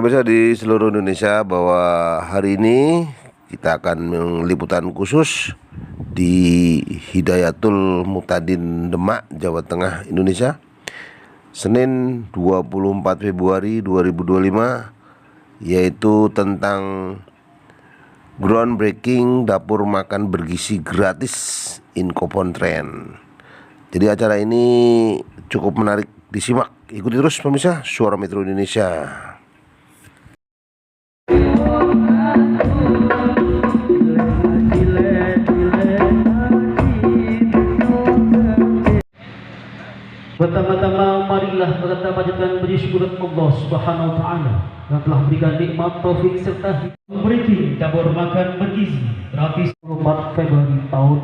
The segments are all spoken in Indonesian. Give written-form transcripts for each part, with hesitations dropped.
Pemirsa di seluruh Indonesia, bahwa hari ini kita akan meliputan khusus di Hidayatul Muhtadin Demak, Jawa Tengah, Indonesia, Senin 24 Februari 2025, yaitu tentang groundbreaking dapur makan bergizi gratis Inkopontren. Jadi acara ini cukup menarik disimak. Ikuti terus pemirsa Suara Metro Indonesia. Pertama-tama marilah kita panjatkan puji syukur Allah Subhanahu wa taala yang telah memberikan nikmat taufik serta memberi dapur makan bergizi gratis 24 Februari tahun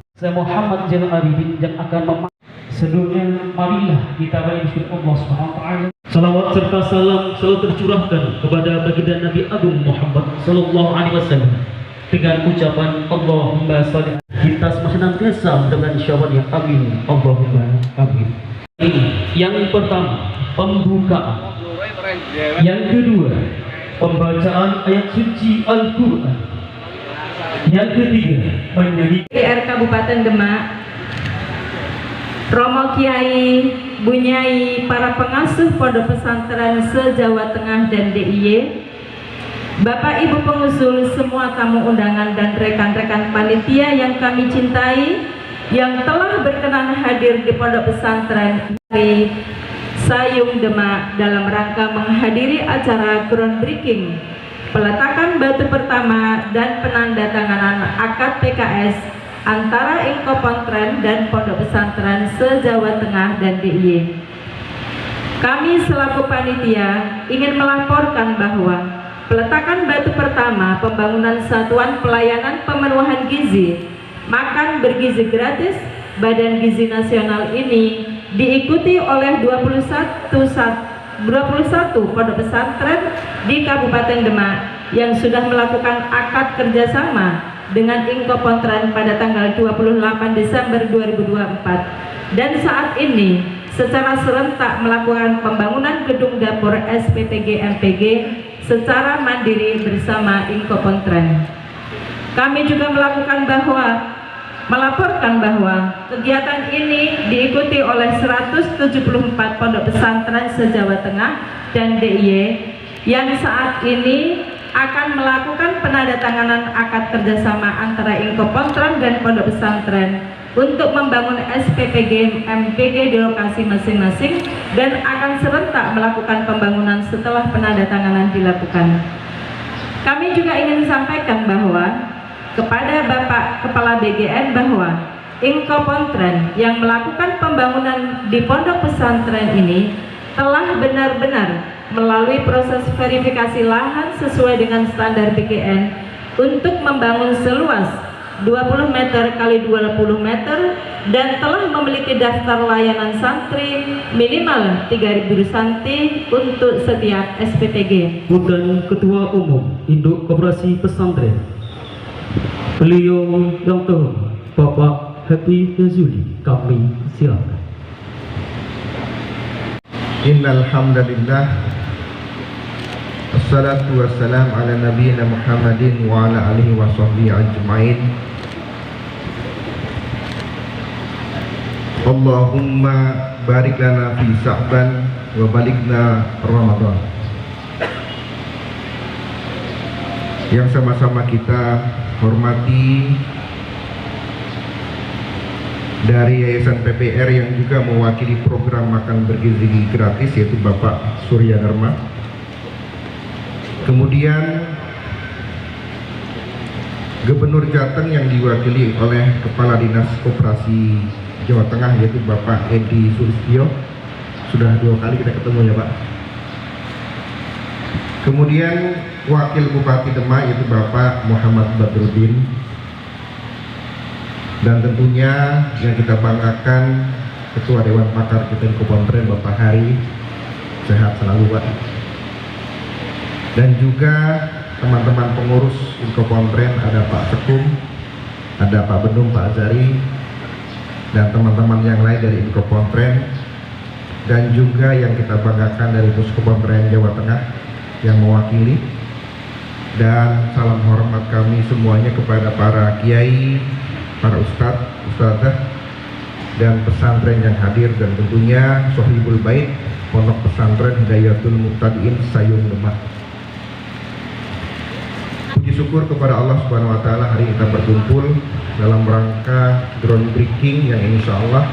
2005. Saya Muhammad Zainal Arifin yang akan sebelumnya marilah kita panjatkan syukur Allah Subhanahu wa taala. Salawat serta salam selalu tercurahkan kepada baginda Nabi Agung Muhammad sallallahu alaihi wasallam dengan ucapan Allahumma shalli. Kita senantiasa dengan syafaat yang amin, Allahumma amin. Ini yang pertama, pembukaan. Yang kedua, pembacaan ayat suci Al-Quran. Yang ketiga, menyanyi PR Kabupaten Demak, Romo Kiai, Bunyai, para pengasuh pondok pesantren se-Jawa Tengah dan DIY, Bapak Ibu pengusul, semua tamu undangan dan rekan-rekan panitia yang kami cintai, yang telah berkenan hadir di pondok pesantren dari Sayung Demak dalam rangka menghadiri acara groundbreaking peletakan batu pertama dan penandatanganan akad PKS antara Inkopontren dan pondok pesantren se-Jawa Tengah dan DIY. Kami selaku panitia ingin melaporkan bahwa peletakan batu pertama pembangunan Satuan Pelayanan Pemenuhan Gizi Makan Bergizi Gratis Badan Gizi Nasional ini diikuti oleh 21 pondok pesantren di Kabupaten Demak yang sudah melakukan akad kerjasama dengan Inkopontren pada tanggal 28 Desember 2024 dan saat ini secara serentak melakukan pembangunan gedung dapur SPPG MPG secara mandiri bersama Inkopontren. Kami juga melaporkan bahwa kegiatan ini diikuti oleh 174 pondok pesantren se-Jawa Tengah dan DIY yang saat ini akan melakukan penandatanganan akad kerjasama antara Inkopontren dan pondok pesantren untuk membangun SPPG MPG di lokasi masing-masing dan akan serentak melakukan pembangunan setelah penandatanganan dilakukan. Kami juga ingin sampaikan bahwa kepada Bapak Kepala BGN bahwa Inkopontren yang melakukan pembangunan di pondok pesantren ini telah benar-benar melalui proses verifikasi lahan sesuai dengan standar BGN untuk membangun seluas 20 meter kali 20 meter dan telah memiliki daftar layanan santri minimal 3.000 santri untuk setiap SPPG. bukan Ketua Umum Induk Koperasi Pesantren, beliau yang terhormat Bapak Happy Yazuli, kami silakan. Innal hamdalillah, assalatu wassalam ala nabiyyina Muhammadin wa ala alihi wa sahbihi ajma'in. Allahumma barik lana fi Sya'ban wa balikna Ramadan. Yang sama-sama kita hormati dari Yayasan PPR yang juga mewakili program makan bergizi gratis, yaitu Bapak Surya Dharma. Kemudian Gubernur Jateng yang diwakili oleh Kepala Dinas Koperasi Jawa Tengah, yaitu Bapak Edi Sulistyo. Sudah 2 kali kita ketemu ya Pak. Kemudian Wakil Bupati Demak, yaitu Bapak Muhammad Badrudin. Dan tentunya yang kita banggakan Ketua Dewan Pakar kita Inkopontren Bapak Hari, sehat selalu Pak. Dan juga teman-teman pengurus Inkopontren, ada Pak Sekum, ada Pak Bendung, Pak Azari, dan teman-teman yang lain dari Inkopontren. dan juga yang kita banggakan dari Puskopondren Jawa Tengah yang mewakili. Dan salam hormat kami semuanya kepada para kiai, para ustadz, ustadzah, dan pesantren yang hadir, dan tentunya Sohibul Bait Pondok Pesantren Hidayatul Muqtadiin Sayung Demak. Puji syukur kepada Allah Subhanahu wa taala, hari kita berkumpul dalam rangka groundbreaking yang insya Allah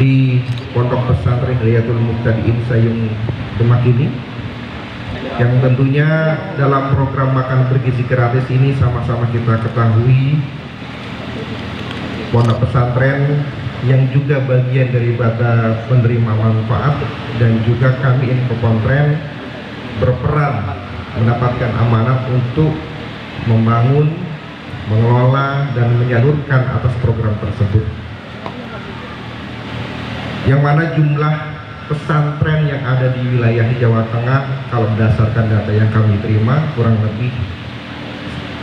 di Pondok Pesantren Hidayatul Muqtadiin Sayung Demak ini, yang tentunya dalam program makan bergizi gratis ini sama-sama kita ketahui pondok pesantren yang juga bagian daripada penerima manfaat, dan juga kami Inkopontren berperan mendapatkan amanat untuk membangun, mengelola, dan menyalurkan atas program tersebut, yang mana jumlah pesantren yang ada di wilayah Jawa Tengah kalau berdasarkan data yang kami terima kurang lebih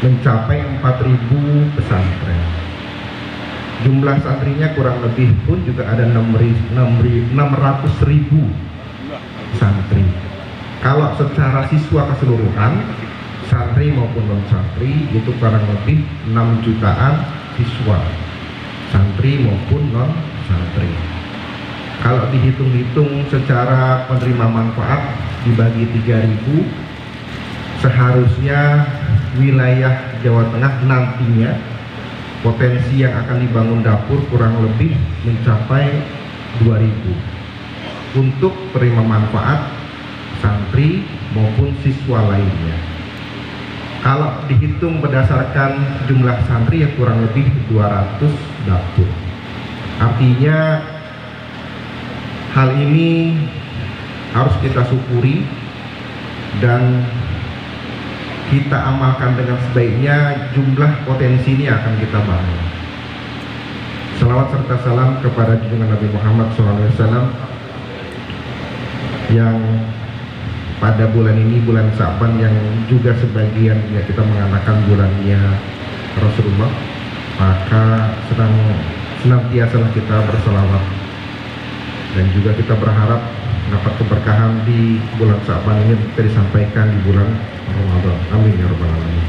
mencapai 4.000 pesantren. Jumlah santrinya kurang lebih pun juga ada 600.000 santri. Kalau secara siswa keseluruhan, santri maupun non santri, itu kurang lebih 6 jutaan siswa, santri maupun non santri. Kalau dihitung-hitung secara penerima manfaat dibagi 3.000, seharusnya wilayah Jawa Tengah nantinya potensi yang akan dibangun dapur kurang lebih mencapai 2.000 untuk penerima manfaat santri maupun siswa lainnya. Kalau dihitung berdasarkan jumlah santri ya kurang lebih 200 dapur. Artinya hal ini harus kita syukuri dan kita amalkan dengan sebaiknya. Jumlah potensi ini akan kita bangun. Salawat serta salam kepada junjungan Nabi Muhammad SAW yang pada bulan ini, bulan Sa'ban, yang juga sebagian ya kita mengatakan bulannya Rasulullah, maka senantiasalah kita berselawat, dan juga kita berharap dapat keberkahan di bulan Sa'ban ini bisa disampaikan di bulan Ramadan. Amin ya rabbal alamin.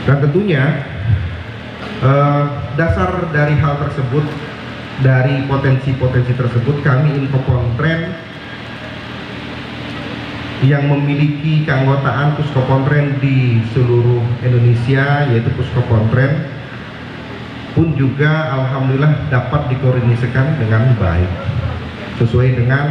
Dan tentunya dasar dari hal tersebut, dari potensi-potensi tersebut, kami Inkopontren yang memiliki keanggotaan Puskopondren di seluruh Indonesia, yaitu Puskopondren, pun juga alhamdulillah dapat dikoordinasikan dengan baik sesuai dengan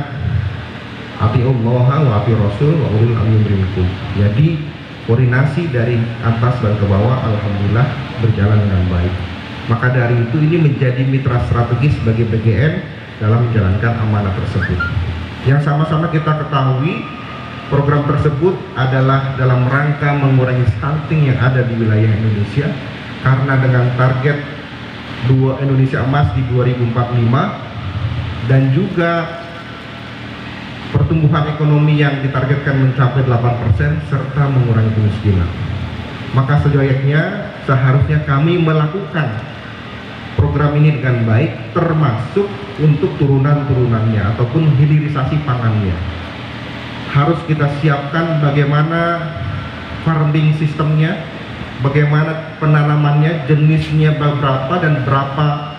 atiullah wa ati rasul wa ulil amri minkum. Jadi koordinasi dari atas dan ke bawah alhamdulillah berjalan dengan baik. Maka dari itu ini menjadi mitra strategis bagi PGN dalam menjalankan amanah tersebut. Yang sama-sama kita ketahui, program tersebut adalah dalam rangka mengurangi stunting yang ada di wilayah Indonesia, karena dengan target Indonesia Emas di 2045 dan juga pertumbuhan ekonomi yang ditargetkan mencapai 8% serta mengurangi kemiskinan. Maka seyogyanya seharusnya kami melakukan program ini dengan baik, termasuk untuk turunan-turunannya ataupun hilirisasi pangannya. Harus kita siapkan bagaimana farming sistemnya, bagaimana penanamannya, jenisnya berapa dan berapa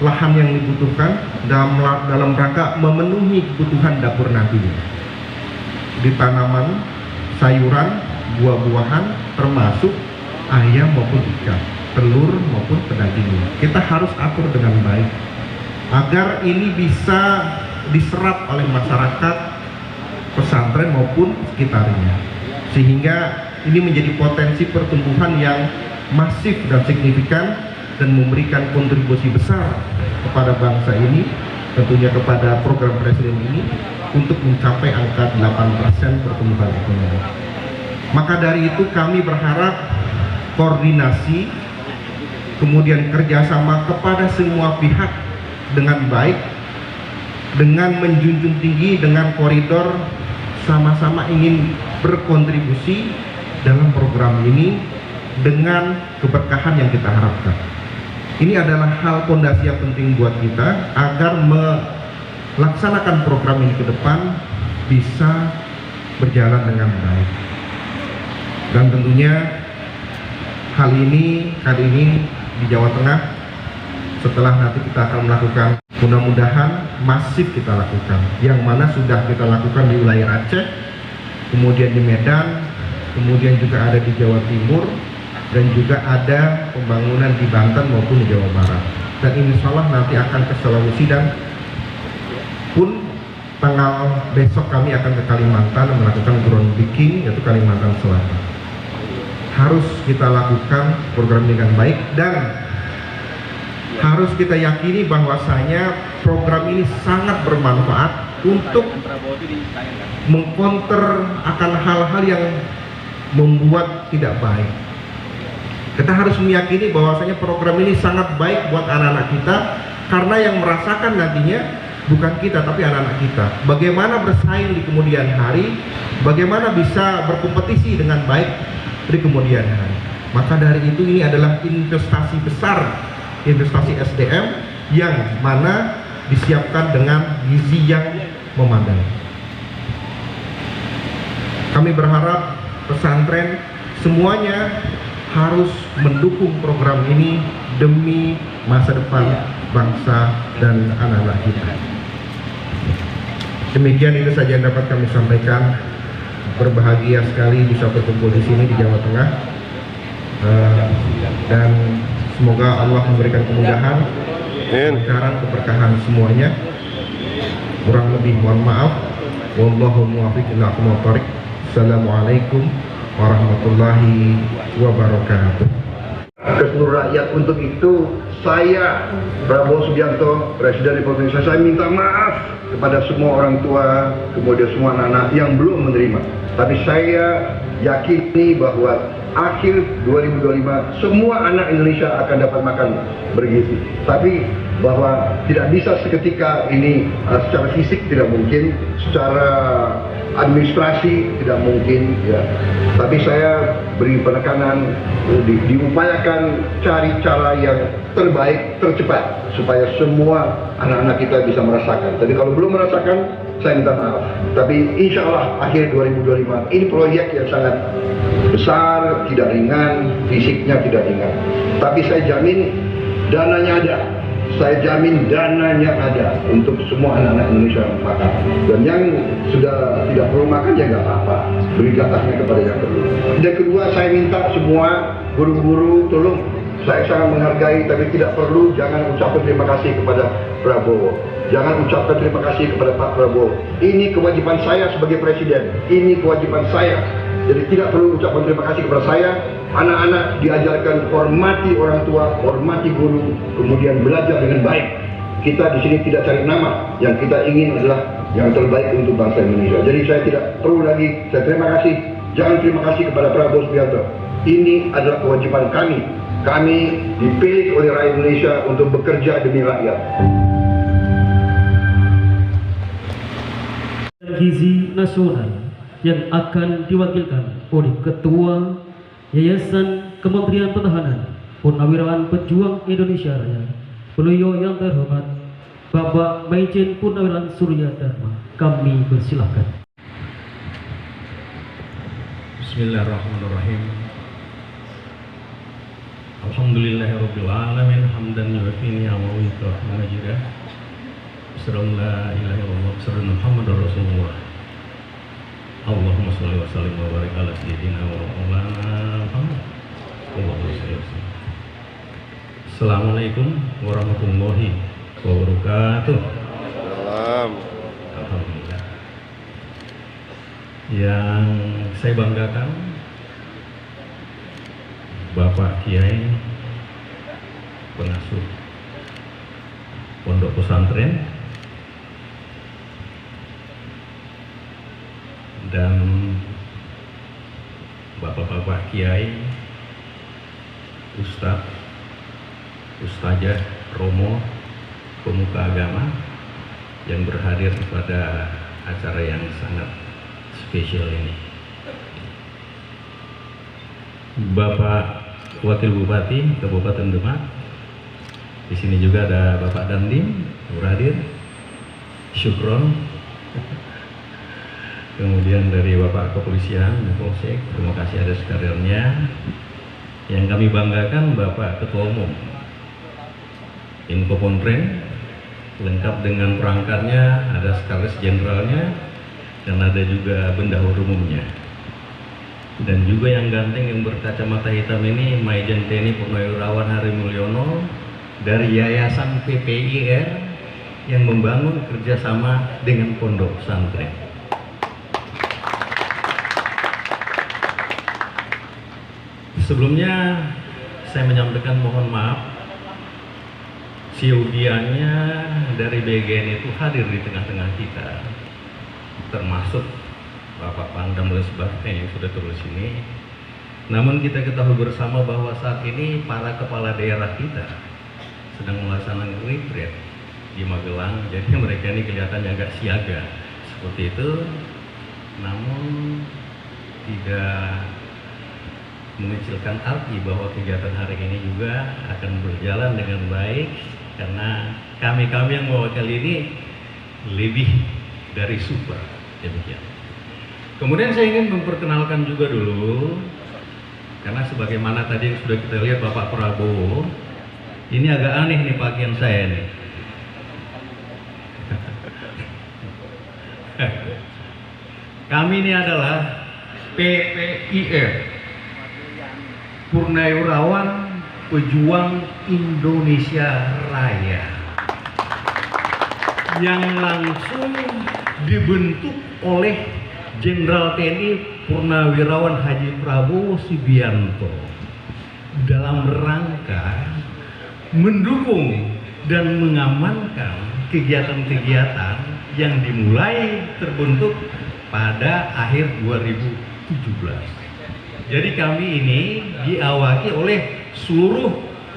lahan yang dibutuhkan dalam rangka memenuhi kebutuhan dapur nantinya. Di tanaman, sayuran, buah-buahan, termasuk ayam maupun ikan, telur maupun pedagingnya. Kita harus atur dengan baik agar ini bisa diserap oleh masyarakat pesantren maupun sekitarnya, sehingga ini menjadi potensi pertumbuhan yang masif dan signifikan dan memberikan kontribusi besar kepada bangsa ini, tentunya kepada program presiden ini untuk mencapai angka 8% pertumbuhan ekonomi. Maka dari itu kami berharap koordinasi kemudian kerjasama kepada semua pihak dengan baik, dengan menjunjung tinggi, dengan koridor sama-sama ingin berkontribusi dalam program ini dengan keberkahan yang kita harapkan. Ini adalah hal fondasi yang penting buat kita agar laksanakan program ini ke depan bisa berjalan dengan baik. Dan tentunya kali ini di Jawa Tengah, setelah nanti kita akan melakukan, mudah-mudahan masif kita lakukan, yang mana sudah kita lakukan di wilayah Aceh, kemudian di Medan, kemudian juga ada di Jawa Timur, dan juga ada pembangunan di Banten maupun di Jawa Barat. Dan insya Allah nanti akan ke Sulawesi, dan pun tanggal besok kami akan ke Kalimantan melakukan groundbreaking, yaitu Kalimantan Selatan. Harus kita lakukan program ini dengan baik, dan harus kita yakini bahwasanya program ini sangat bermanfaat untuk mengcounter akan hal-hal yang membuat tidak baik. Kita harus meyakini bahwasanya program ini sangat baik buat anak-anak kita, karena yang merasakan nantinya bukan kita tapi anak-anak kita. Bagaimana bersaing di kemudian hari, bagaimana bisa berkompetisi dengan baik di kemudian hari. Maka dari itu ini adalah investasi besar, investasi SDM yang mana disiapkan dengan gizi yang memadai. Kami berharap pesantren semuanya harus mendukung program ini demi masa depan bangsa dan anak-anak kita. Demikian itu saja yang dapat kami sampaikan. Berbahagia sekali bisa berkumpul di sini di Jawa Tengah, dan semoga Allah memberikan kemudahan, kelancaran, keberkahan semuanya. Kurang lebih mohon maaf. Wallahu muwaffiq ila aqwamit thoriq. Assalamualaikum warahmatullahi wabarakatuh. Ke seluruh rakyat. Untuk itu saya, Prabowo Subianto, Presiden Republik Indonesia, saya minta maaf kepada semua orang tua, kemudian semua anak-anak yang belum menerima. Tapi saya yakini bahwa akhir 2025 semua anak Indonesia akan dapat makan bergizi. Tapi bahwa tidak bisa seketika ini, secara fisik tidak mungkin, secara administrasi tidak mungkin, ya. Tapi saya beri penekanan, diupayakan cari cara yang terbaik, tercepat, supaya semua anak-anak kita bisa merasakan. Tapi kalau belum merasakan, saya minta maaf. Tapi insya Allah akhir 2025 ini proyek yang sangat besar, tidak ringan, fisiknya tidak ringan. Tapi saya jamin dananya ada. Saya jamin dananya ada untuk semua anak-anak Indonesia makan. Dan yang sudah tidak perlu makan ya nggak apa-apa, beri jatahnya kepada yang perlu. Dan kedua, saya minta semua guru-guru tolong, saya sangat menghargai, tapi tidak perlu, jangan ucapkan terima kasih kepada Prabowo. Jangan ucapkan terima kasih kepada Pak Prabowo. Ini kewajiban saya sebagai presiden. Ini kewajiban saya. Jadi tidak perlu ucapan terima kasih kepada saya. Anak-anak diajarkan hormati orang tua, hormati guru, kemudian belajar dengan baik. Kita di sini tidak cari nama, yang kita ingin adalah yang terbaik untuk bangsa Indonesia. Jadi saya tidak perlu lagi, saya terima kasih. Jangan terima kasih kepada Prabowo Subianto. Ini adalah kewajiban kami. Kami dipilih oleh rakyat Indonesia untuk bekerja demi rakyat. Gizi nasional yang akan diwakilkan oleh Ketua Yayasan Kementerian Pertahanan Purnawirawan Pejuang Indonesia Raya, beliau yang terhormat Bapak Maijen Purnawirawan Surya Dharma. Kami persilahkan. Bismillahirrahmanirrahim. Alhamdulillahirabbil alamin hamdan yuwaffi ni'amahu wa yukafi majidah. Asyhadu la ilaha illallah wa asyhadu anna Muhammadar Rasulullah. Allahumma shalli wa sallim wa barik ala sayyidina wa maulana Muhammad. Allahumma shalli wa sallim. Assalamualaikum warahmatullahi wabarakatuh. Alhamdulillah. Yang saya banggakan, Bapak Kiai pengasuh pondok pesantren dan Bapak-bapak Kiai, Ustadz, Ustazah, Romo, pemuka agama yang berhadir pada acara yang sangat spesial ini. Bapak Wakil Bupati Kabupaten Demak, di sini juga ada Bapak Dandim berhadir, syukron. Kemudian dari Bapak Kepolisian, Polsek, terima kasih atas karirnya. Yang kami banggakan Bapak Ketua Umum Inkopontren, lengkap dengan perangkatnya, ada sekretaris jenderalnya, dan ada juga bendahara umumnya. Dan juga yang ganteng yang berkacamata hitam ini Maijen TNI Purnawirawan Hari Mulyono dari Yayasan PPIR yang membangun kerjasama dengan pondok pesantren. Sebelumnya saya menyampaikan mohon maaf, siogianya dari BGN itu hadir di tengah-tengah kita, termasuk Bapak Pangdam dan sebagainya yang sudah tulis ini. Namun kita ketahui bersama bahwa saat ini para kepala daerah kita sedang melaksanakan retreat di Magelang, jadi mereka ini kelihatannya agak siaga seperti itu. Namun tidak mengecilkan arti bahwa kegiatan hari ini juga akan berjalan dengan baik, karena kami yang mewakili ini lebih dari super. Demikian. Kemudian saya ingin memperkenalkan juga dulu, karena sebagaimana tadi yang sudah kita lihat Bapak Prabowo, ini agak aneh nih pakaian saya nih. Kami ini adalah PPIR, Purnawirawan Pejuang Indonesia Raya, yang langsung dibentuk oleh Jenderal TNI Purnawirawan Haji Prabowo Subianto dalam rangka mendukung dan mengamankan kegiatan-kegiatan yang dimulai terbentuk pada akhir 2017. Jadi kami ini diawaki oleh seluruh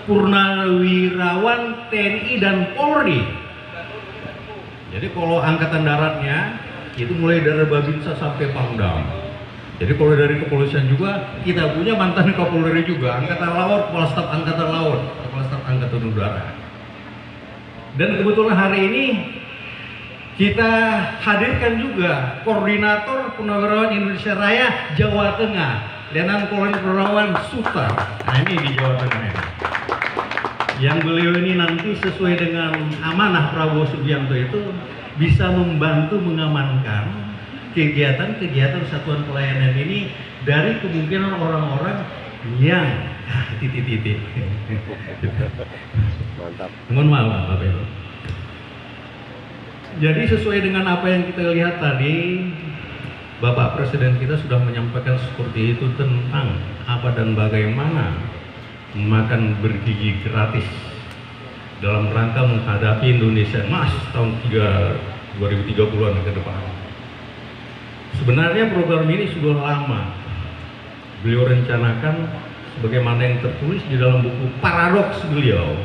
purnawirawan TNI dan Polri. Jadi kalau angkatan daratnya itu mulai dari Babinsa sampai Pangdam. Jadi kalau dari kepolisian juga kita punya mantan Kapolri juga, angkatan laut, kepala staf angkatan laut, kepala staf angkatan udara. Dan kebetulan hari ini kita hadirkan juga koordinator Purnawirawan Indonesia Raya Jawa Tengah, Letnan Kolonel Purnawirawan Sutar. Nah ini di Jawa Tengah ini. Yang beliau ini nanti sesuai dengan amanah Prabowo Subianto itu bisa membantu mengamankan kegiatan-kegiatan satuan pelayanan ini dari kemungkinan orang-orang yang titik-titik. Mantap. Mohon maaf Bapak Ibu. Jadi sesuai dengan apa yang kita lihat tadi, Bapak Presiden kita sudah menyampaikan seperti itu tentang apa dan bagaimana makan bergizi gratis dalam rangka menghadapi Indonesia Emas tahun 2030-an ke depan. Sebenarnya program ini sudah lama beliau rencanakan, sebagaimana yang tertulis di dalam buku Paradoks beliau,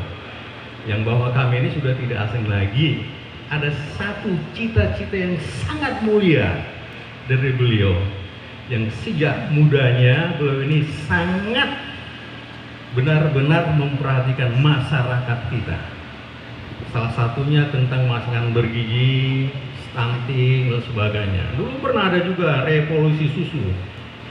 yang bahwa kami ini sudah tidak asing lagi. Ada satu cita-cita yang sangat mulia dari beliau, yang sejak mudanya beliau ini sangat benar-benar memperhatikan masyarakat kita. Salah satunya tentang masakan bergizi, stunting, dan sebagainya. Dulu pernah ada juga revolusi susu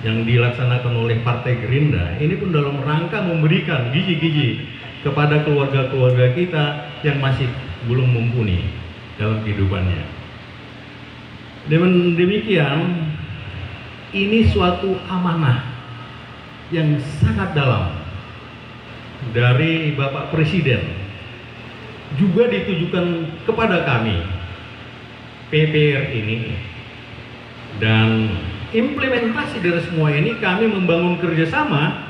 yang dilaksanakan oleh Partai Gerindra. Ini pun dalam rangka memberikan gizi-gizi kepada keluarga-keluarga kita yang masih belum mumpuni dalam kehidupannya. Dengan demikian, ini suatu amanah yang sangat dalam dari Bapak Presiden, juga ditujukan kepada kami PPR ini. Dan implementasi dari semua ini, kami membangun kerjasama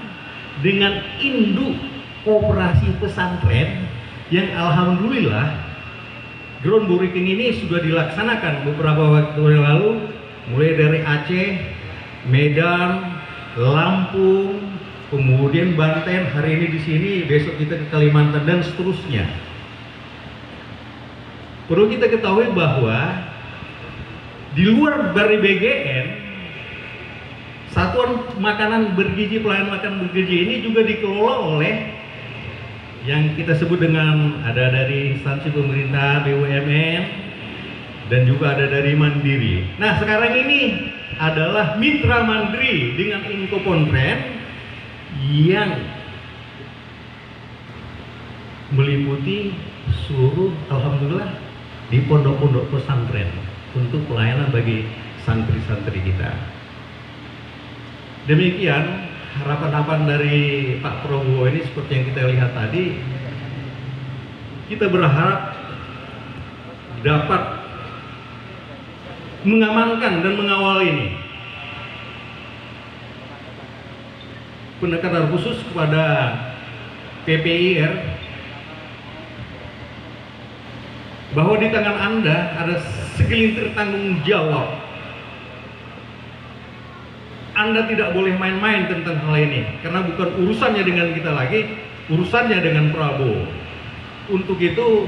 dengan induk koperasi pesantren yang alhamdulillah groundbreaking ini sudah dilaksanakan beberapa waktu yang lalu, mulai dari Aceh, Medan, Lampung, kemudian Banten, hari ini di sini, besok kita ke Kalimantan, dan seterusnya. Perlu kita ketahui bahwa di luar dari BGN, Satuan Makanan Bergizi, Pelayanan Makan Bergizi ini juga dikelola oleh yang kita sebut dengan ada dari instansi pemerintah, BUMN, dan juga ada dari Mandiri. Nah, sekarang ini adalah mitra Mandiri dengan Inkopontren yang meliputi seluruh, alhamdulillah, di pondok-pondok pesantren untuk pelayanan bagi santri-santri kita. Demikian harapan-harapan dari Pak Prabowo ini seperti yang kita lihat tadi, kita berharap dapat mengamankan dan mengawal ini. Pendekatan khusus kepada PPIR bahwa di tangan Anda ada segelintir tanggung jawab. Anda tidak boleh main-main tentang hal ini, karena bukan urusannya dengan kita lagi, urusannya dengan Prabowo. Untuk itu,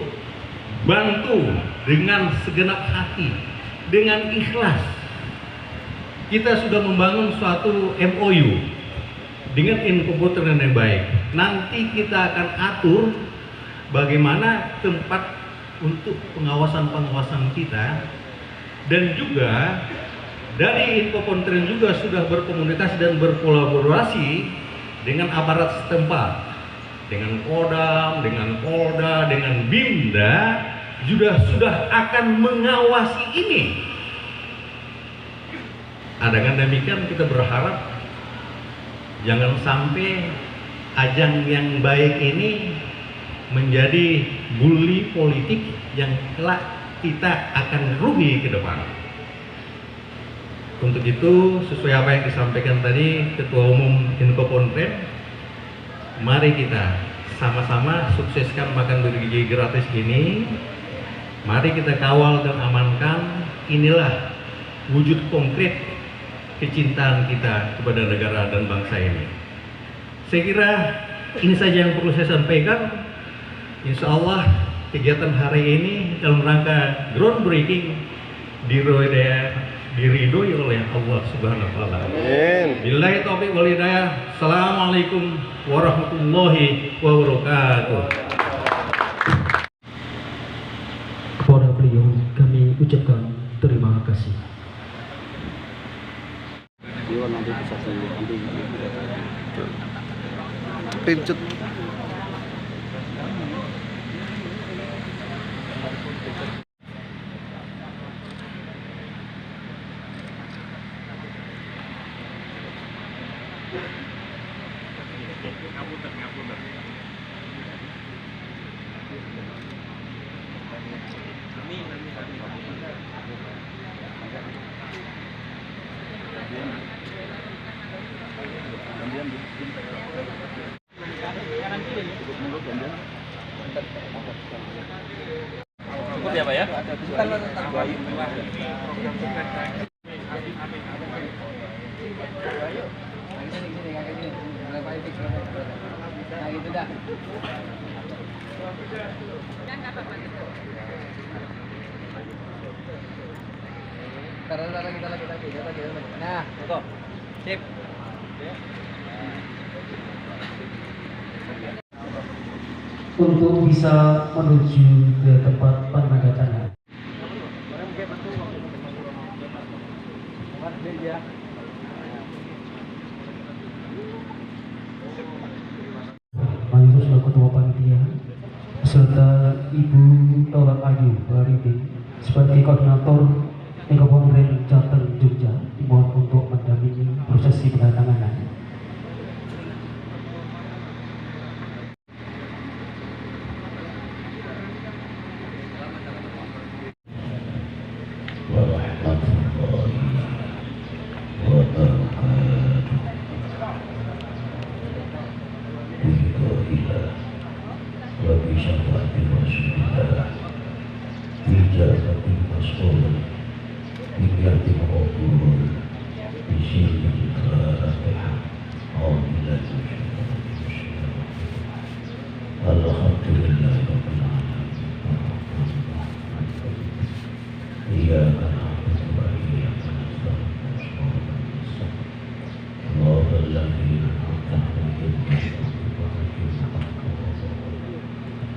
bantu dengan segenap hati, dengan ikhlas. Kita sudah membangun suatu MOU dengan Inkopontren yang baik. Nanti kita akan atur bagaimana tempat untuk pengawasan kita, dan juga dari Inkopontren juga sudah berkomunikasi dan berkolaborasi dengan aparat setempat, dengan Kodam, dengan Polda, dengan Bimda, sudah akan mengawasi ini. Dengan demikian kita berharap jangan sampai ajang yang baik ini menjadi bully politik yang kelak kita akan rugi ke depan. Untuk itu, sesuai apa yang disampaikan tadi Ketua Umum Inkopontren, mari kita sama-sama sukseskan makan bergizi gratis ini. Mari kita kawal dan amankan. Inilah wujud konkret kecintaan kita kepada negara dan bangsa ini. Saya kira ini saja yang perlu saya sampaikan. Insya Allah kegiatan hari ini dalam rangka groundbreaking diridhoi oleh Allah Subhanahu wa taala. Amin. Billahi taufiq wal hidayah. Assalamualaikum warahmatullahi wabarakatuh. Kepada beliau kami ucapkan terima kasih. Pincut. Cukup ya Pak ya? Nah, tutup. Sip. Untuk bisa menuju ke tempat penandatangan. Maju selaku ketua panitia serta Ibu Tolak Ayu Bariti sebagai koordinator Inkopontren Jateng Jogja dimohon untuk mendampingi prosesi penandatanganan.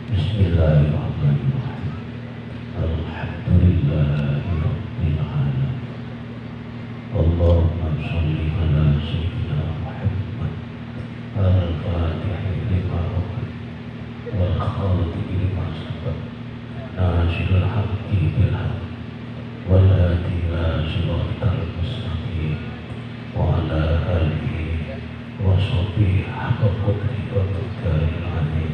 Bismillahirrahmanirrahim. Alhamdulillah. salli ala sayyidina Muhammad al-Fatih lima ughliq wal khatimi lima sabaq nasirul haqqi bil haqq wal hadi ila siratal mustaqim wa ala alihi wa sahbihi haqqa qadrihi wa miqdaril azim.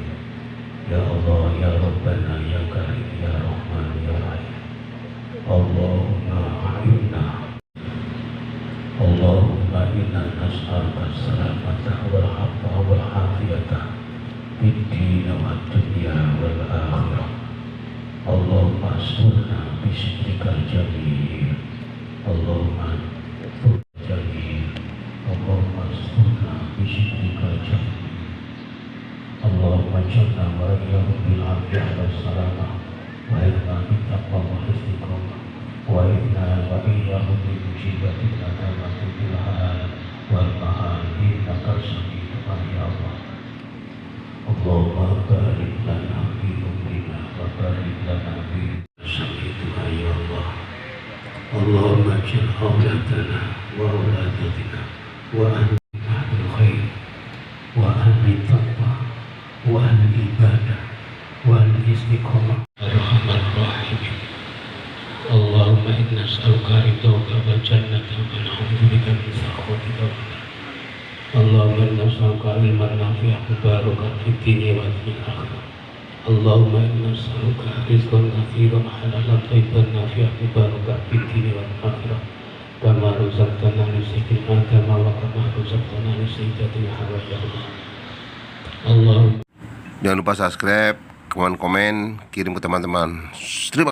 Ya Allah, ya Rabbana, ya Karim, ya Rahman, ya Rahim. Allahumma a'inna, Allahumma inna nas'aluka salamata wal haqqa wal afiyata fid din wad dunya wal akhirah. Allahumma asturna bi sitrikal jamil. Allahumma asturna jamil. Allahumma asturna bi sitrikal jamil. Allahumma jalla wa iyyahu bil afiyah was salamah wa inna bi taqwa wa istiqamah wa inna wa iyyahu bi musibatin nadamati bil hal wal mahal innaka sami'un ya Allah. Allahumma barik lana fi umrina wa barik lana fi sami'un ya Allah. Allahumma jal auladana wa auladatina wa anna bil khair wa anna taqwa wa al-ibadah wa al-istiqamah arhamar rahimin. Allahumma inna nas'aluka ridhaka wal jannata wa na'udzu bika min sakhatika. Allahumma inna nas'aluka ilman nafi'an mubarakan fid dunya wa fil akhirah. Allahumma inna nas'aluka rizqan katsiran halalan thayyiban nafi'an mubarakan fid dunya wal akhirah. Kama razaqtana li sayyidina Adam wa kama razaqtana li sayyidatina Hawa ya Allah. Allahumma Jangan lupa subscribe, komen, kirim ke teman-teman. Terima